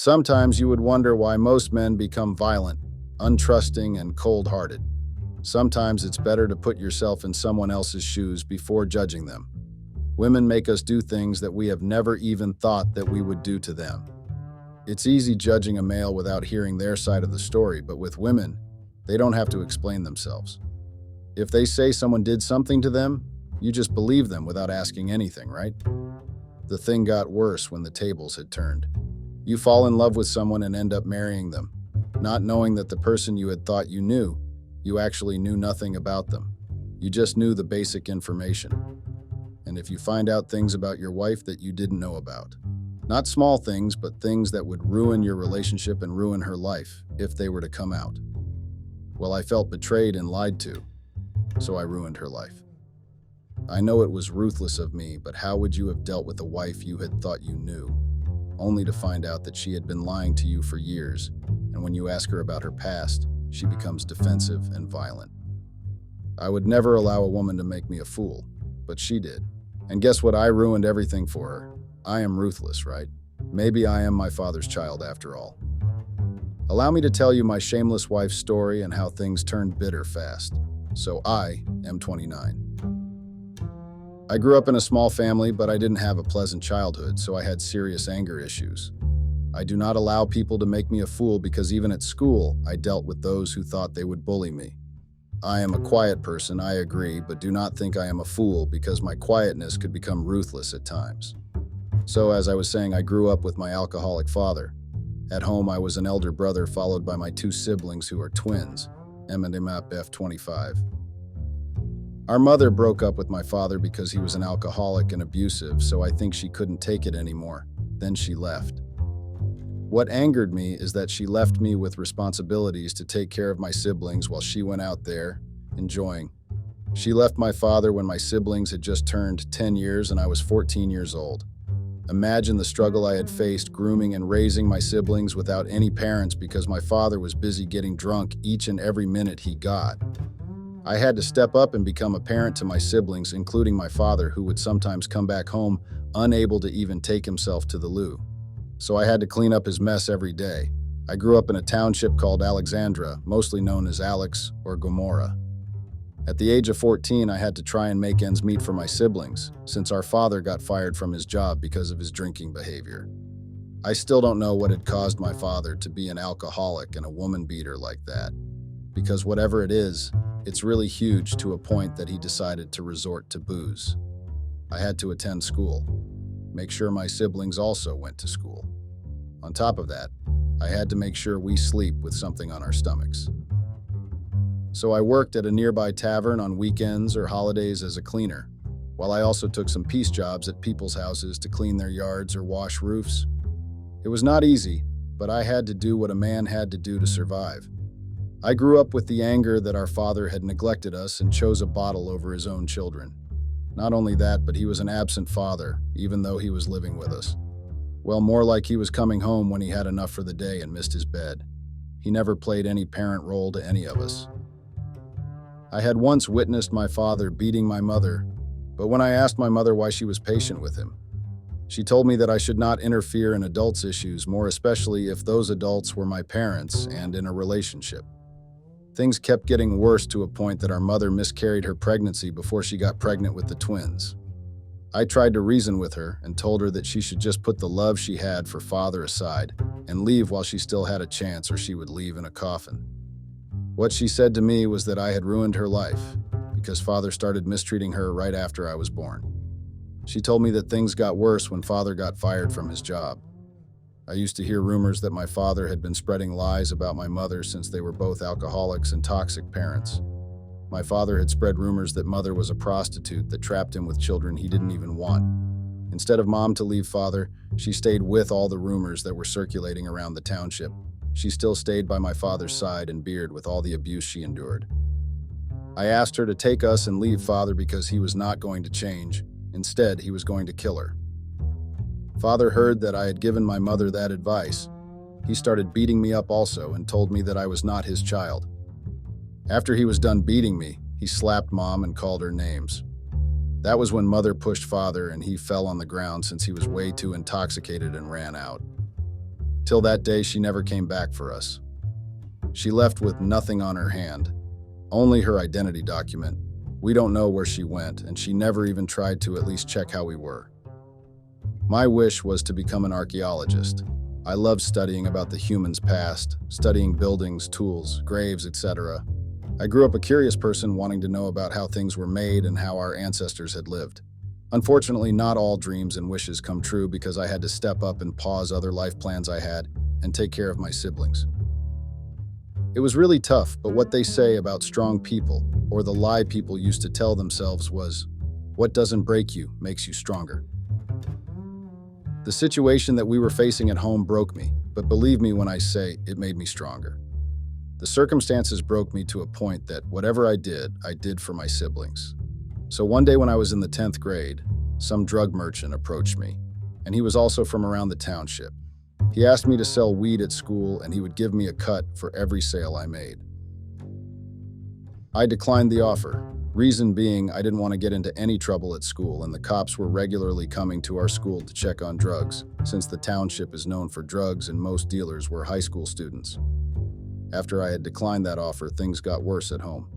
Sometimes you would wonder why most men become violent, untrusting, and cold-hearted. Sometimes it's better to put yourself in someone else's shoes before judging them. Women make us do things that we have never even thought that we would do to them. It's easy judging a male without hearing their side of the story, but with women, they don't have to explain themselves. If they say someone did something to them, you just believe them without asking anything, right? The thing got worse when the tables had turned. You fall in love with someone and end up marrying them, not knowing that the person you had thought you knew, you actually knew nothing about them. You just knew the basic information. And if you find out things about your wife that you didn't know about, not small things, but things that would ruin your relationship and ruin her life if they were to come out. Well, I felt betrayed and lied to, so I ruined her life. I know it was ruthless of me, but how would you have dealt with a wife you had thought you knew, only to find out that she had been lying to you for years, and when you ask her about her past, she becomes defensive and violent? I would never allow a woman to make me a fool, but she did. And guess what? I ruined everything for her. I am ruthless, right? Maybe I am my father's child after all. Allow me to tell you my shameless wife's story and how things turned bitter fast. So I am 29. I grew up in a small family, but I didn't have a pleasant childhood, so I had serious anger issues. I do not allow people to make me a fool because even at school, I dealt with those who thought they would bully me. I am a quiet person, I agree, but do not think I am a fool because my quietness could become ruthless at times. So as I was saying, I grew up with my alcoholic father. At home, I was an elder brother followed by my two siblings who are twins, M and F 25. Our mother broke up with my father because he was an alcoholic and abusive, so I think she couldn't take it anymore. Then she left. What angered me is that she left me with responsibilities to take care of my siblings while she went out there, enjoying. She left my father when my siblings had just turned 10 years and I was 14 years old. Imagine the struggle I had faced grooming and raising my siblings without any parents because my father was busy getting drunk each and every minute he got. I had to step up and become a parent to my siblings, including my father, who would sometimes come back home unable to even take himself to the loo. So I had to clean up his mess every day. I grew up in a township called Alexandra, mostly known as Alex or Gomorrah. At the age of 14, I had to try and make ends meet for my siblings, since our father got fired from his job because of his drinking behavior. I still don't know what had caused my father to be an alcoholic and a woman beater like that, because whatever it is, it's really huge to a point that he decided to resort to booze. I had to attend school, make sure my siblings also went to school. On top of that, I had to make sure we sleep with something on our stomachs. So I worked at a nearby tavern on weekends or holidays as a cleaner, while I also took some piece jobs at people's houses to clean their yards or wash roofs. It was not easy, but I had to do what a man had to do to survive. I grew up with the anger that our father had neglected us and chose a bottle over his own children. Not only that, but he was an absent father, even though he was living with us. Well, more like he was coming home when he had enough for the day and missed his bed. He never played any parent role to any of us. I had once witnessed my father beating my mother, but when I asked my mother why she was patient with him, she told me that I should not interfere in adults' issues, more especially if those adults were my parents and in a relationship. Things kept getting worse to a point that our mother miscarried her pregnancy before she got pregnant with the twins. I tried to reason with her and told her that she should just put the love she had for father aside and leave while she still had a chance, or she would leave in a coffin. What she said to me was that I had ruined her life because father started mistreating her right after I was born. She told me that things got worse when father got fired from his job. I used to hear rumors that my father had been spreading lies about my mother since they were both alcoholics and toxic parents. My father had spread rumors that mother was a prostitute that trapped him with children he didn't even want. Instead of mom to leave father, she stayed with all the rumors that were circulating around the township. She still stayed by my father's side and beard with all the abuse she endured. I asked her to take us and leave father because he was not going to change. Instead, he was going to kill her. Father heard that I had given my mother that advice. He started beating me up also and told me that I was not his child. After he was done beating me, he slapped mom and called her names. That was when mother pushed father and he fell on the ground since he was way too intoxicated and ran out. Till that day, she never came back for us. She left with nothing on her hand, only her identity document. We don't know where she went, and she never even tried to at least check how we were. My wish was to become an archaeologist. I love studying about the human's past, studying buildings, tools, graves, etc. I grew up a curious person wanting to know about how things were made and how our ancestors had lived. Unfortunately, not all dreams and wishes come true because I had to step up and pause other life plans I had and take care of my siblings. It was really tough, but what they say about strong people, or the lie people used to tell themselves, was, what doesn't break you makes you stronger. The situation that we were facing at home broke me, but believe me when I say it made me stronger. The circumstances broke me to a point that whatever I did for my siblings. So one day when I was in the 10th grade, some drug merchant approached me, and he was also from around the township. He asked me to sell weed at school, and he would give me a cut for every sale I made. I declined the offer, reason being I didn't want to get into any trouble at school, and the cops were regularly coming to our school to check on drugs, since the township is known for drugs and most dealers were high school students. After I had declined that offer, things got worse at home.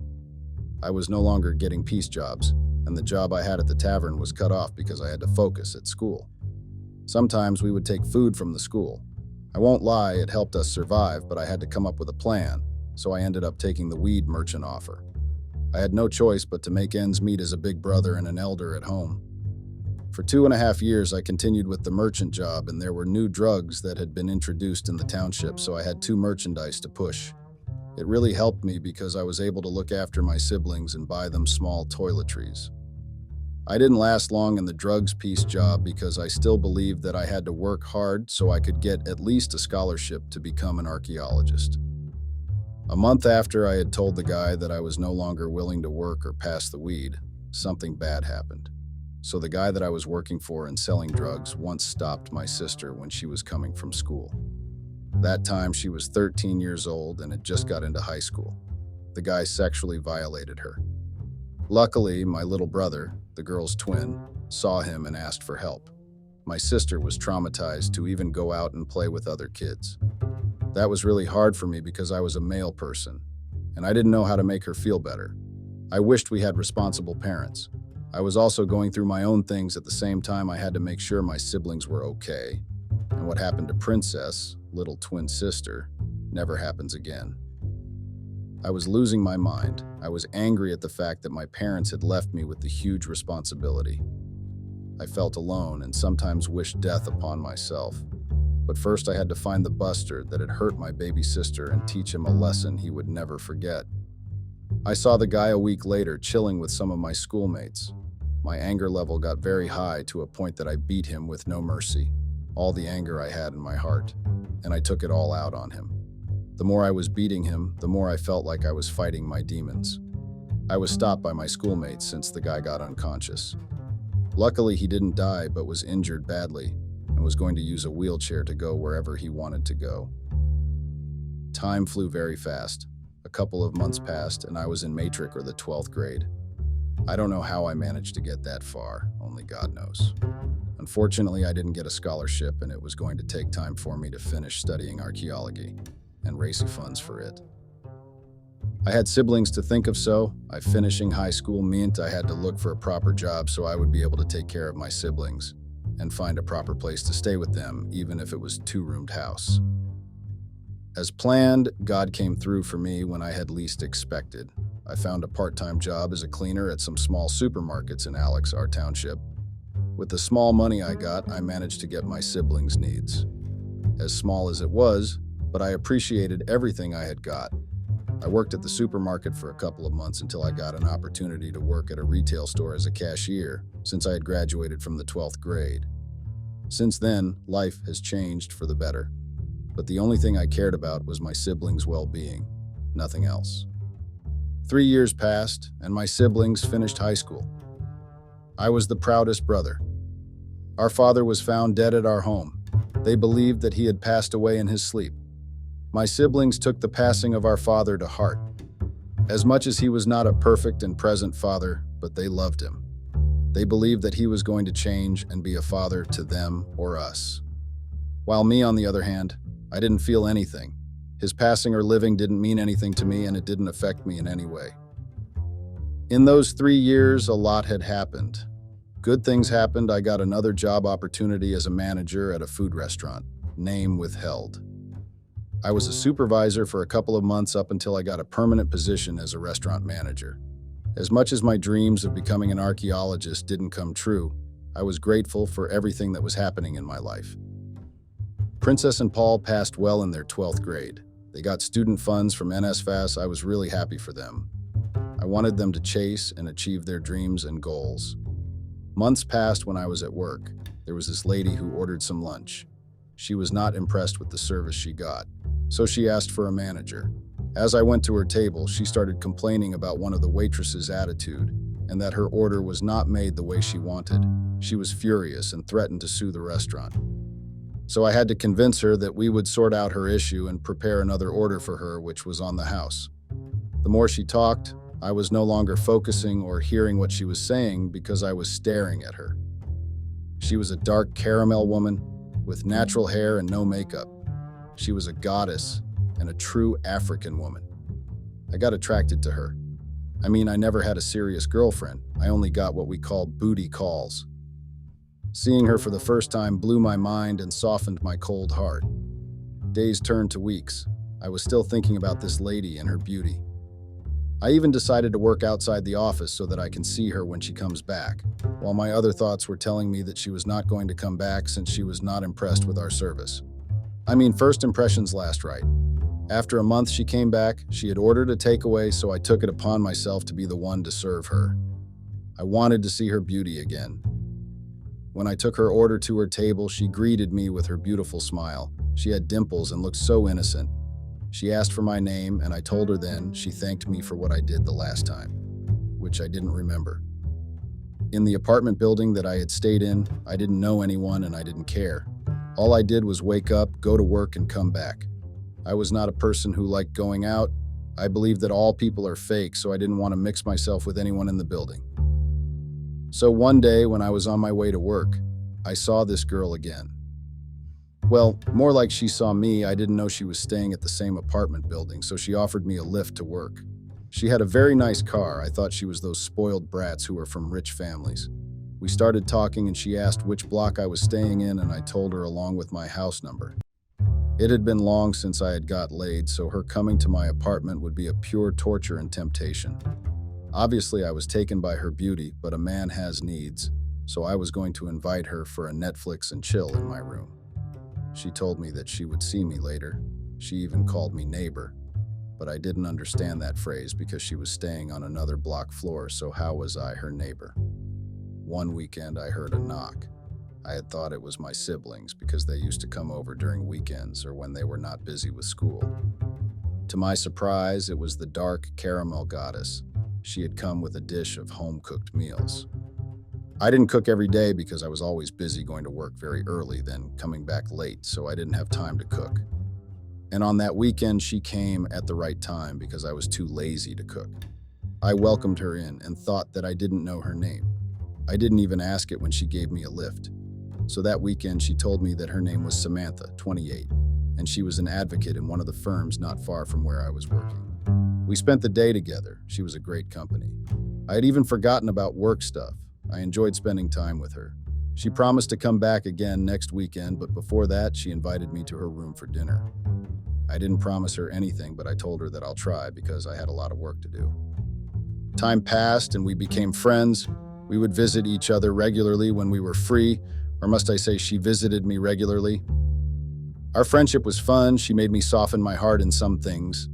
I was no longer getting piece jobs, and the job I had at the tavern was cut off because I had to focus at school. Sometimes we would take food from the school. I won't lie, it helped us survive, but I had to come up with a plan, so I ended up taking the weed merchant offer. I had no choice but to make ends meet as a big brother and an elder at home. For 2.5 years, I continued with the merchant job, and there were new drugs that had been introduced in the township, so I had 2 merchandise to push. It really helped me because I was able to look after my siblings and buy them small toiletries. I didn't last long in the drugs piece job because I still believed that I had to work hard so I could get at least a scholarship to become an archaeologist. A month after I had told the guy that I was no longer willing to work or pass the weed, something bad happened. So the guy that I was working for and selling drugs once stopped my sister when she was coming from school. That time she was 13 years old and had just got into high school. The guy sexually violated her. Luckily, my little brother, the girl's twin, saw him and asked for help. My sister was traumatized to even go out and play with other kids. That was really hard for me because I was a male person, and I didn't know how to make her feel better. I wished we had responsible parents. I was also going through my own things at the same time. I had to make sure my siblings were okay. And what happened to Princess, little twin sister, never happens again. I was losing my mind. I was angry at the fact that my parents had left me with the huge responsibility. I felt alone and sometimes wished death upon myself. But first I had to find the bastard that had hurt my baby sister and teach him a lesson he would never forget. I saw the guy a week later chilling with some of my schoolmates. My anger level got very high to a point that I beat him with no mercy, all the anger I had in my heart, and I took it all out on him. The more I was beating him, the more I felt like I was fighting my demons. I was stopped by my schoolmates since the guy got unconscious. Luckily, he didn't die but was injured badly and was going to use a wheelchair to go wherever he wanted to go. Time flew very fast. A couple of months passed and I was in matric or the 12th grade. I don't know how I managed to get that far, only God knows. Unfortunately, I didn't get a scholarship and it was going to take time for me to finish studying archaeology and raising funds for it. I had siblings to think of, so finishing high school meant I had to look for a proper job so I would be able to take care of my siblings and find a proper place to stay with them, even if it was a 2-roomed house. As planned, God came through for me when I had least expected. I found a part-time job as a cleaner at some small supermarkets in Alex, our township. With the small money I got, I managed to get my siblings' needs. As small as it was, but I appreciated everything I had got. I worked at the supermarket for a couple of months until I got an opportunity to work at a retail store as a cashier, since I had graduated from the 12th grade. Since then, life has changed for the better. But the only thing I cared about was my siblings' well-being, nothing else. 3 years passed, and my siblings finished high school. I was the proudest brother. Our father was found dead at our home. They believed that he had passed away in his sleep. My siblings took the passing of our father to heart. As much as he was not a perfect and present father, but they loved him. They believed that he was going to change and be a father to them or us. While me, on the other hand, I didn't feel anything. His passing or living didn't mean anything to me, and it didn't affect me in any way. In those 3 years, a lot had happened. Good things happened. I got another job opportunity as a manager at a food restaurant. Name withheld. I was a supervisor for a couple of months up until I got a permanent position as a restaurant manager. As much as my dreams of becoming an archaeologist didn't come true, I was grateful for everything that was happening in my life. Princess and Paul passed well in their 12th grade. They got student funds from NSFAS. I was really happy for them. I wanted them to chase and achieve their dreams and goals. Months passed when I was at work. There was this lady who ordered some lunch. She was not impressed with the service she got, so she asked for a manager. As I went to her table, she started complaining about one of the waitresses' attitude and that her order was not made the way she wanted. She was furious and threatened to sue the restaurant. So I had to convince her that we would sort out her issue and prepare another order for her, which was on the house. The more she talked, I was no longer focusing or hearing what she was saying because I was staring at her. She was a dark caramel woman with natural hair and no makeup. She was a goddess and a true African woman. I got attracted to her. I mean, I never had a serious girlfriend. I only got what we call booty calls. Seeing her for the first time blew my mind and softened my cold heart. Days turned to weeks. I was still thinking about this lady and her beauty. I even decided to work outside the office so that I can see her when she comes back, while my other thoughts were telling me that she was not going to come back since she was not impressed with our service. I mean, first impressions last, right? After a month, she came back. She had ordered a takeaway, so I took it upon myself to be the one to serve her. I wanted to see her beauty again. When I took her order to her table, she greeted me with her beautiful smile. She had dimples and looked so innocent. She asked for my name, and I told her then. She thanked me for what I did the last time, which I didn't remember. In the apartment building that I had stayed in, I didn't know anyone and I didn't care. All I did was wake up, go to work, and come back. I was not a person who liked going out. I believed that all people are fake, so I didn't want to mix myself with anyone in the building. So one day, when I was on my way to work, I saw this girl again. Well, more like she saw me. I didn't know she was staying at the same apartment building, so she offered me a lift to work. She had a very nice car. I thought she was those spoiled brats who were from rich families. We started talking and she asked which block I was staying in, and I told her along with my house number. It had been long since I had got laid, so her coming to my apartment would be a pure torture and temptation. Obviously, I was taken by her beauty, but a man has needs, so I was going to invite her for a Netflix and chill in my room. She told me that she would see me later. She even called me neighbor, but I didn't understand that phrase because she was staying on another block floor, so how was I her neighbor? One weekend, I heard a knock. I had thought it was my siblings because they used to come over during weekends or when they were not busy with school. To my surprise, it was the dark caramel goddess. She had come with a dish of home-cooked meals. I didn't cook every day because I was always busy going to work very early, then coming back late, so I didn't have time to cook. And on that weekend, she came at the right time because I was too lazy to cook. I welcomed her in and thought that I didn't know her name. I didn't even ask it when she gave me a lift. So that weekend, she told me that her name was Samantha, 28, and she was an advocate in one of the firms not far from where I was working. We spent the day together. She was a great company. I had even forgotten about work stuff. I enjoyed spending time with her. She promised to come back again next weekend, but before that, she invited me to her room for dinner. I didn't promise her anything, but I told her that I'll try because I had a lot of work to do. Time passed and we became friends. We would visit each other regularly when we were free, or must I say she visited me regularly. Our friendship was fun. She made me soften my heart in some things.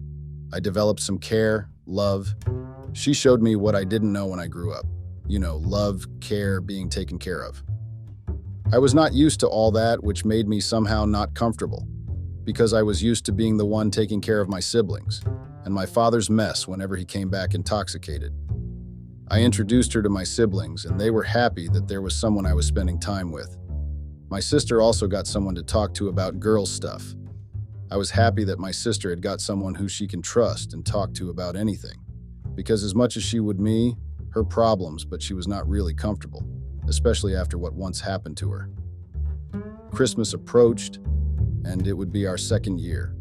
I developed some care, love. She showed me what I didn't know when I grew up. You know, love, care, being taken care of. I was not used to all that, which made me somehow not comfortable, because I was used to being the one taking care of my siblings and my father's mess whenever he came back intoxicated. I introduced her to my siblings, and they were happy that there was someone I was spending time with. My sister also got someone to talk to about girl stuff. I was happy that my sister had got someone who she can trust and talk to about anything, because as much as she would me, her problems, but she was not really comfortable, especially after what once happened to her. Christmas approached. and it would be our second year,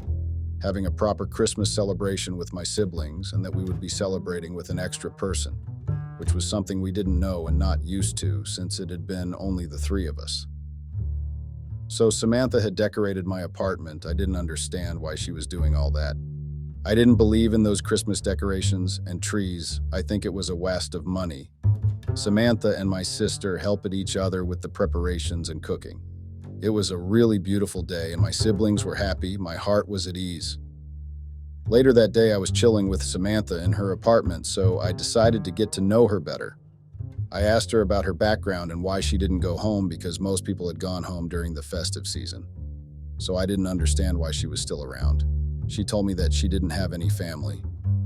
having a proper Christmas celebration with my siblings, and that we would be celebrating with an extra person, which was something we didn't know and not used to since it had been only the three of us. So Samantha had decorated my apartment. I didn't understand why she was doing all that. I didn't believe in those Christmas decorations and trees. I think it was a waste of money. Samantha and my sister helped each other with the preparations and cooking. It was a really beautiful day, and my siblings were happy. My heart was at ease. Later that day, I was chilling with Samantha in her apartment, so I decided to get to know her better. I asked her about her background and why she didn't go home, because most people had gone home during the festive season. So I didn't understand why she was still around. She told me that she didn't have any family.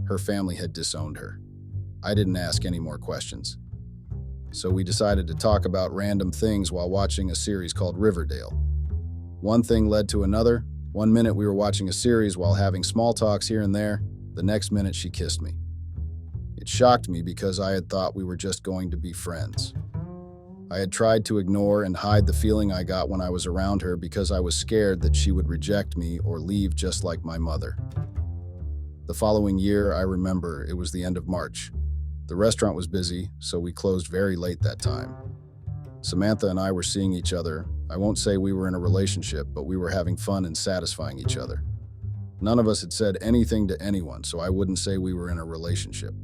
Her family had disowned her. I didn't ask any more questions. So we decided to talk about random things while watching a series called Riverdale. One thing led to another. One minute we were watching a series while having small talks here and there. The next minute she kissed me. It shocked me because I had thought we were just going to be friends. I had tried to ignore and hide the feeling I got when I was around her because I was scared that she would reject me or leave just like my mother. The following year, I remember, it was the end of March. The restaurant was busy, so we closed very late that time. Samantha and I were seeing each other. I won't say we were in a relationship, but we were having fun and satisfying each other. None of us had said anything to anyone, so I wouldn't say we were in a relationship.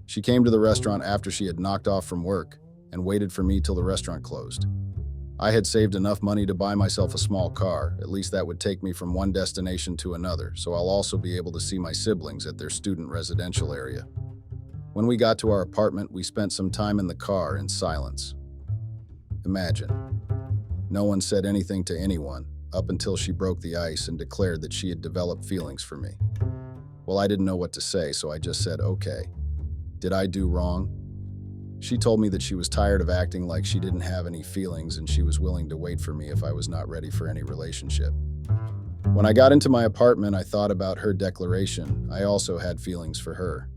She came to the restaurant after she had knocked off from work and waited for me till the restaurant closed. I had saved enough money to buy myself a small car. At least that would take me from one destination to another, so I'll also be able to see my siblings at their student residential area. When we got to our apartment, we spent some time in the car in silence. Imagine. No one said anything to anyone up until she broke the ice and declared that she had developed feelings for me. Well, I didn't know what to say, so I just said, okay. Did I do wrong? She told me that she was tired of acting like she didn't have any feelings and she was willing to wait for me if I was not ready for any relationship. When I got into my apartment, I thought about her declaration. I also had feelings for her.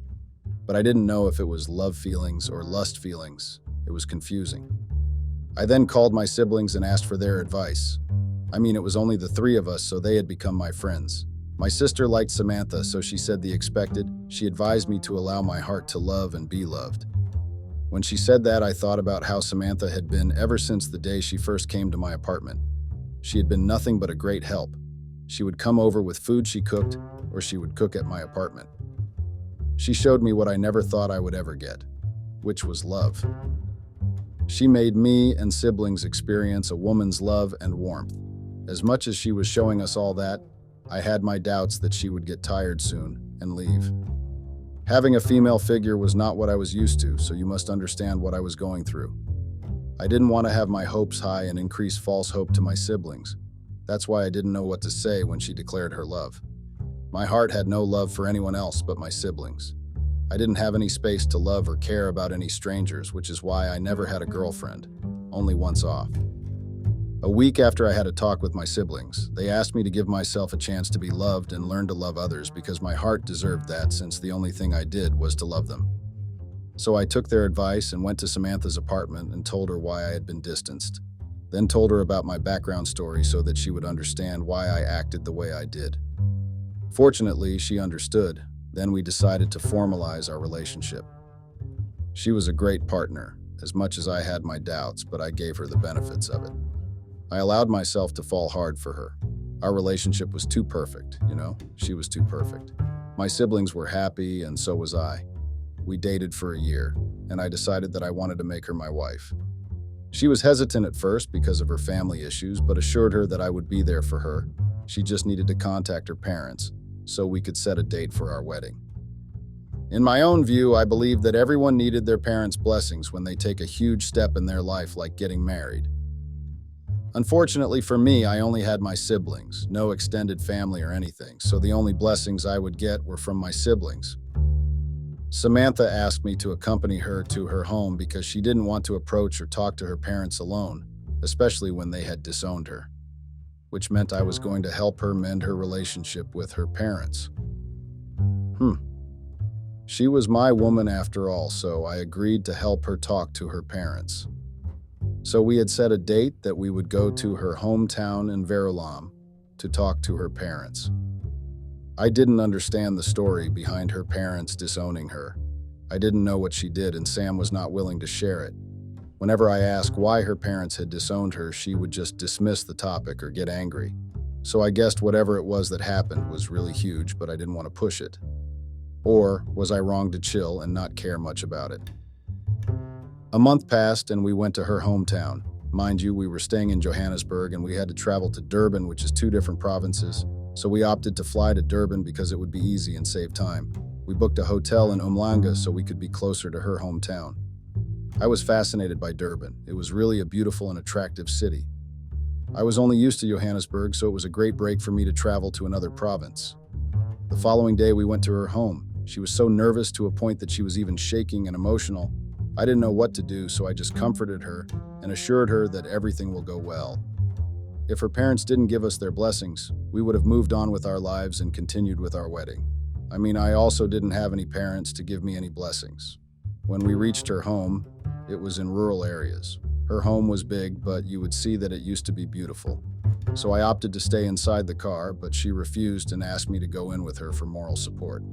But I didn't know if it was love feelings or lust feelings. It was confusing. I then called my siblings and asked for their advice. I mean, it was only the three of us, so they had become my friends. My sister liked Samantha, so she said the expected. She advised me to allow my heart to love and be loved. When she said that, I thought about how Samantha had been ever since the day she first came to my apartment. She had been nothing but a great help. She would come over with food she cooked, or she would cook at my apartment. She showed me what I never thought I would ever get, which was love. She made me and siblings experience a woman's love and warmth. As much as she was showing us all that, I had my doubts that she would get tired soon and leave. Having a female figure was not what I was used to, so you must understand what I was going through. I didn't want to have my hopes high and increase false hope to my siblings. That's why I didn't know what to say when she declared her love. My heart had no love for anyone else but my siblings. I didn't have any space to love or care about any strangers, which is why I never had a girlfriend, only once off. A week after I had a talk with my siblings, they asked me to give myself a chance to be loved and learn to love others because my heart deserved that, since the only thing I did was to love them. So I took their advice and went to Samantha's apartment and told her why I had been distanced, then told her about my background story so that she would understand why I acted the way I did. Fortunately, she understood. Then we decided to formalize our relationship. She was a great partner, as much as I had my doubts, but I gave her the benefits of it. I allowed myself to fall hard for her. Our relationship was too perfect, She was too perfect. My siblings were happy, and so was I. We dated for a year, and I decided that I wanted to make her my wife. She was hesitant at first because of her family issues, but assured her that I would be there for her. She just needed to contact her parents, so we could set a date for our wedding. In my own view, I believe that everyone needed their parents' blessings when they take a huge step in their life, like getting married. Unfortunately for me, I only had my siblings, no extended family or anything, so the only blessings I would get were from my siblings. Samantha asked me to accompany her to her home because she didn't want to approach or talk to her parents alone, especially when they had disowned her, which meant I was going to help her mend her relationship with her parents. She was my woman after all, so I agreed to help her talk to her parents. So we had set a date that we would go to her hometown in Verulam to talk to her parents. I didn't understand the story behind her parents disowning her. I didn't know what she did, and Sam was not willing to share it. Whenever I asked why her parents had disowned her, she would just dismiss the topic or get angry. So I guessed whatever it was that happened was really huge, but I didn't want to push it. Or was I wrong to chill and not care much about it? A month passed and we went to her hometown. Mind you, we were staying in Johannesburg and we had to travel to Durban, which is 2 different provinces. So we opted to fly to Durban because it would be easy and save time. We booked a hotel in Umhlanga so we could be closer to her hometown. I was fascinated by Durban. It was really a beautiful and attractive city. I was only used to Johannesburg, so it was a great break for me to travel to another province. The following day, we went to her home. She was so nervous to a point that she was even shaking and emotional. I didn't know what to do, so I just comforted her and assured her that everything will go well. If her parents didn't give us their blessings, we would have moved on with our lives and continued with our wedding. I also didn't have any parents to give me any blessings. When we reached her home, it was in rural areas. Her home was big, but you would see that it used to be beautiful. So I opted to stay inside the car, but she refused and asked me to go in with her for moral support.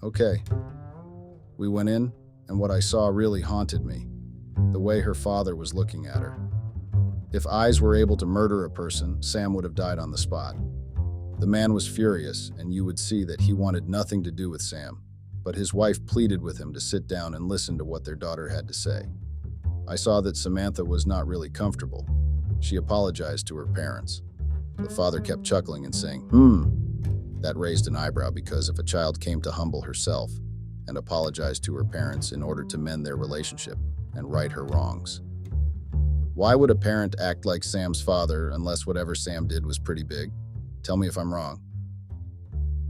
Okay. We went in, and what I saw really haunted me. The way her father was looking at her. If eyes were able to murder a person, Sam would have died on the spot. The man was furious, and you would see that he wanted nothing to do with Sam, but his wife pleaded with him to sit down and listen to what their daughter had to say. I saw that Samantha was not really comfortable. She apologized to her parents. The father kept chuckling and saying, That raised an eyebrow because if a child came to humble herself and apologize to her parents in order to mend their relationship and right her wrongs. Why would a parent act like Sam's father unless whatever Sam did was pretty big? Tell me if I'm wrong.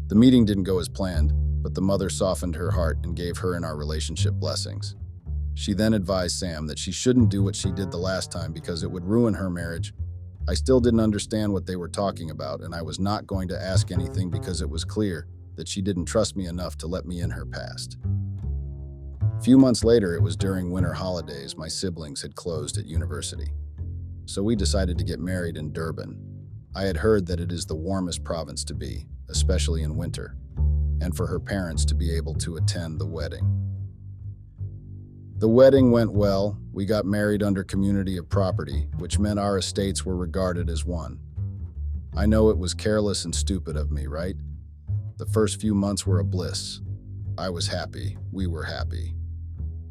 The meeting didn't go as planned, but the mother softened her heart and gave her and our relationship blessings. She then advised Sam that she shouldn't do what she did the last time because it would ruin her marriage. I still didn't understand what they were talking about, and I was not going to ask anything because it was clear that she didn't trust me enough to let me in her past. A few months later, it was during winter holidays. My siblings had closed at university. So we decided to get married in Durban. I had heard that it is the warmest province to be, especially in winter, and for her parents to be able to attend the wedding. The wedding went well. We got married under community of property, which meant our estates were regarded as one. I know it was careless and stupid of me, right? The first few months were a bliss. I was happy. We were happy.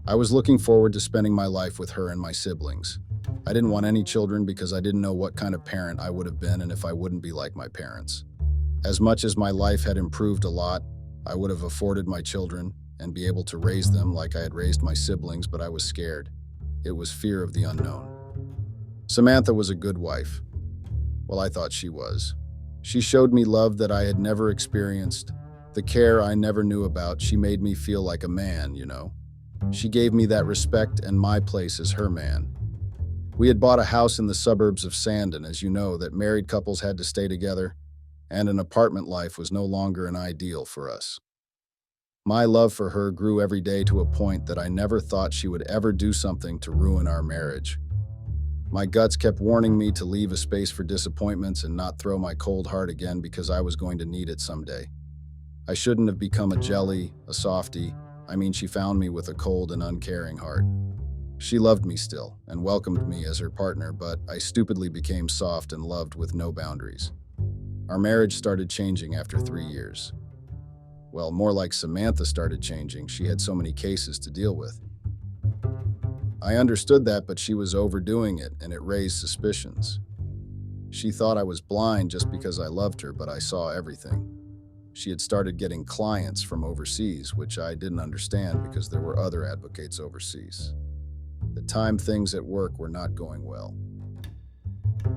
I was looking forward to spending my life with her and my siblings. I didn't want any children because I didn't know what kind of parent I would have been and if I wouldn't be like my parents. As much as my life had improved a lot, I would have afforded my children and be able to raise them like I had raised my siblings, but I was scared. It was fear of the unknown. Samantha was a good wife. Well, I thought she was. She showed me love that I had never experienced, the care I never knew about. She made me feel like a man, you know. She gave me that respect and my place as her man. We had bought a house in the suburbs of Sandton, as you know, that married couples had to stay together, and an apartment life was no longer an ideal for us. My love for her grew every day to a point that I never thought she would ever do something to ruin our marriage. My guts kept warning me to leave a space for disappointments and not throw my cold heart again because I was going to need it someday. I shouldn't have become a jelly, a softie. She found me with a cold and uncaring heart. She loved me still and welcomed me as her partner, but I stupidly became soft and loved with no boundaries. Our marriage started changing after 3 years. Well, more like Samantha started changing. She had so many cases to deal with. I understood that, but she was overdoing it, and it raised suspicions. She thought I was blind just because I loved her, but I saw everything. She had started getting clients from overseas, which I didn't understand because there were other advocates overseas. The time things at work were not going well.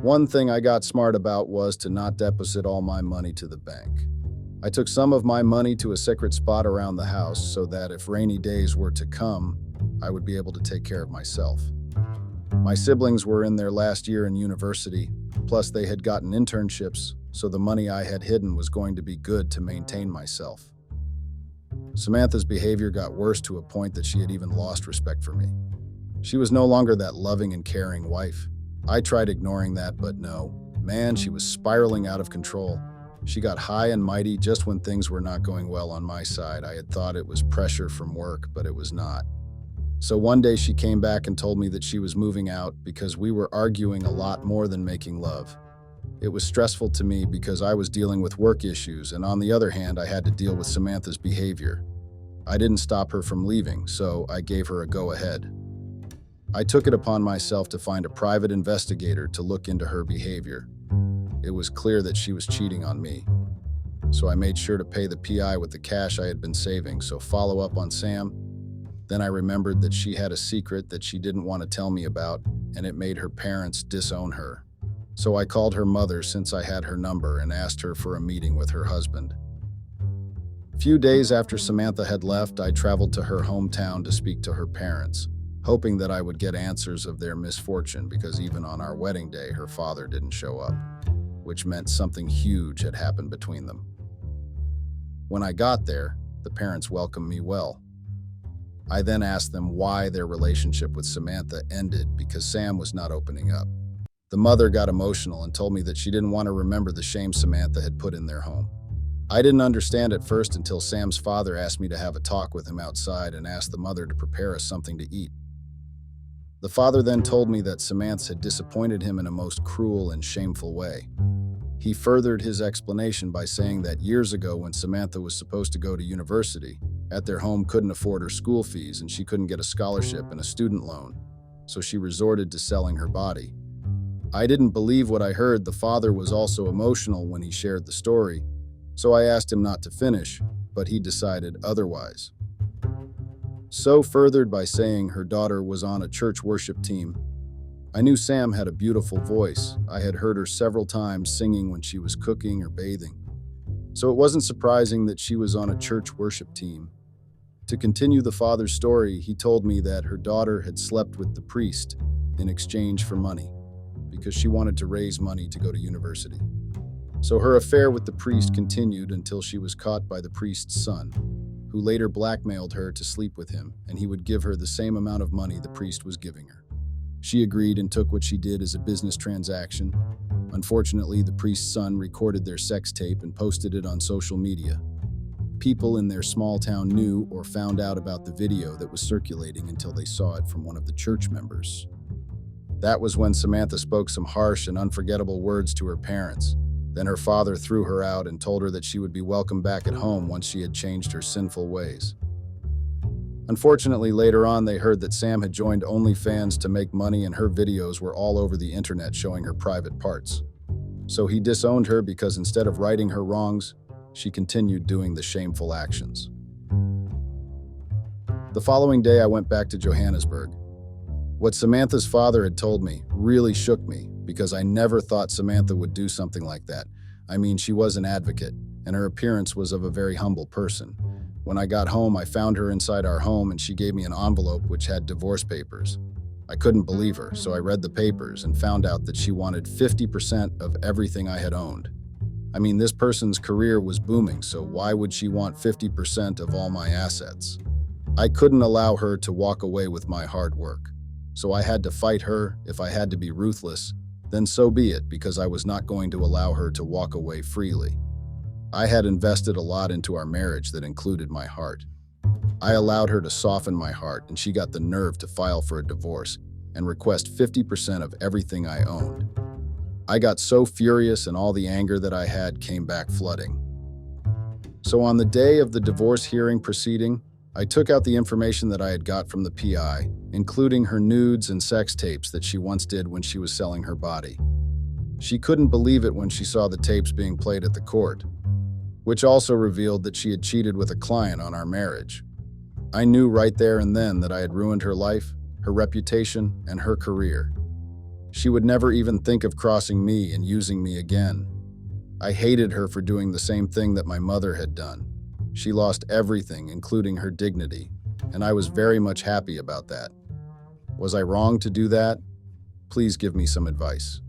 One thing I got smart about was to not deposit all my money to the bank. I took some of my money to a secret spot around the house so that if rainy days were to come, I would be able to take care of myself. My siblings were in their last year in university, plus they had gotten internships, so the money I had hidden was going to be good to maintain myself. Samantha's behavior got worse to a point that she had even lost respect for me. She was no longer that loving and caring wife. I tried ignoring that, but no, Man, she was spiraling out of control. She got high and mighty just when things were not going well on my side. I had thought it was pressure from work, but it was not. So one day she came back and told me that she was moving out because we were arguing a lot more than making love. It was stressful to me because I was dealing with work issues, and on the other hand, I had to deal with Samantha's behavior. I didn't stop her from leaving, so I gave her a go-ahead. I took it upon myself to find a private investigator to look into her behavior. It was clear that she was cheating on me. So I made sure to pay the PI with the cash I had been saving, so follow up on Sam. Then I remembered that she had a secret that she didn't want to tell me about, and it made her parents disown her. So I called her mother since I had her number and asked her for a meeting with her husband. A few days after Samantha had left, I traveled to her hometown to speak to her parents, hoping that I would get answers of their misfortune because even on our wedding day, her father didn't show up, which meant something huge had happened between them. When I got there, the parents welcomed me well. I then asked them why their relationship with Samantha ended because Sam was not opening up. The mother got emotional and told me that she didn't want to remember the shame Samantha had put in their home. I didn't understand at first until Sam's father asked me to have a talk with him outside and asked the mother to prepare us something to eat. The father then told me that Samantha had disappointed him in a most cruel and shameful way. He furthered his explanation by saying that years ago when Samantha was supposed to go to university, at their home couldn't afford her school fees and she couldn't get a scholarship and a student loan, so she resorted to selling her body. I didn't believe what I heard. The father was also emotional when he shared the story, so I asked him not to finish, but he decided otherwise. So furthered by saying her daughter was on a church worship team. I knew Sam had a beautiful voice. I had heard her several times singing when she was cooking or bathing. So it wasn't surprising that she was on a church worship team. To continue the father's story, he told me that her daughter had slept with the priest in exchange for money because she wanted to raise money to go to university. So her affair with the priest continued until she was caught by the priest's son, who later blackmailed her to sleep with him, and he would give her the same amount of money the priest was giving her. She agreed and took what she did as a business transaction. Unfortunately, the priest's son recorded their sex tape and posted it on social media. People in their small town knew or found out about the video that was circulating until they saw it from one of the church members. That was when Samantha spoke some harsh and unforgettable words to her parents. Then her father threw her out and told her that she would be welcome back at home once she had changed her sinful ways. Unfortunately, later on, they heard that Sam had joined OnlyFans to make money and her videos were all over the internet showing her private parts. So he disowned her because instead of righting her wrongs, she continued doing the shameful actions. The following day, I went back to Johannesburg. What Samantha's father had told me really shook me because I never thought Samantha would do something like that. I mean, she was an advocate, and her appearance was of a very humble person. When I got home, I found her inside our home and she gave me an envelope which had divorce papers. I couldn't believe her, so I read the papers and found out that she wanted 50% of everything I had owned. I mean, this person's career was booming, so why would she want 50% of all my assets? I couldn't allow her to walk away with my hard work. So I had to fight her. If I had to be ruthless, then so be it, because I was not going to allow her to walk away freely. I had invested a lot into our marriage that included my heart. I allowed her to soften my heart, and she got the nerve to file for a divorce and request 50% of everything I owned. I got so furious and all the anger that I had came back flooding. So on the day of the divorce hearing proceeding, I took out the information that I had got from the PI, including her nudes and sex tapes that she once did when she was selling her body. She couldn't believe it when she saw the tapes being played at the court, which also revealed that she had cheated with a client on our marriage. I knew right there and then that I had ruined her life, her reputation, and her career. She would never even think of crossing me and using me again. I hated her for doing the same thing that my mother had done. She lost everything, including her dignity, and I was very much happy about that. Was I wrong to do that? Please give me some advice.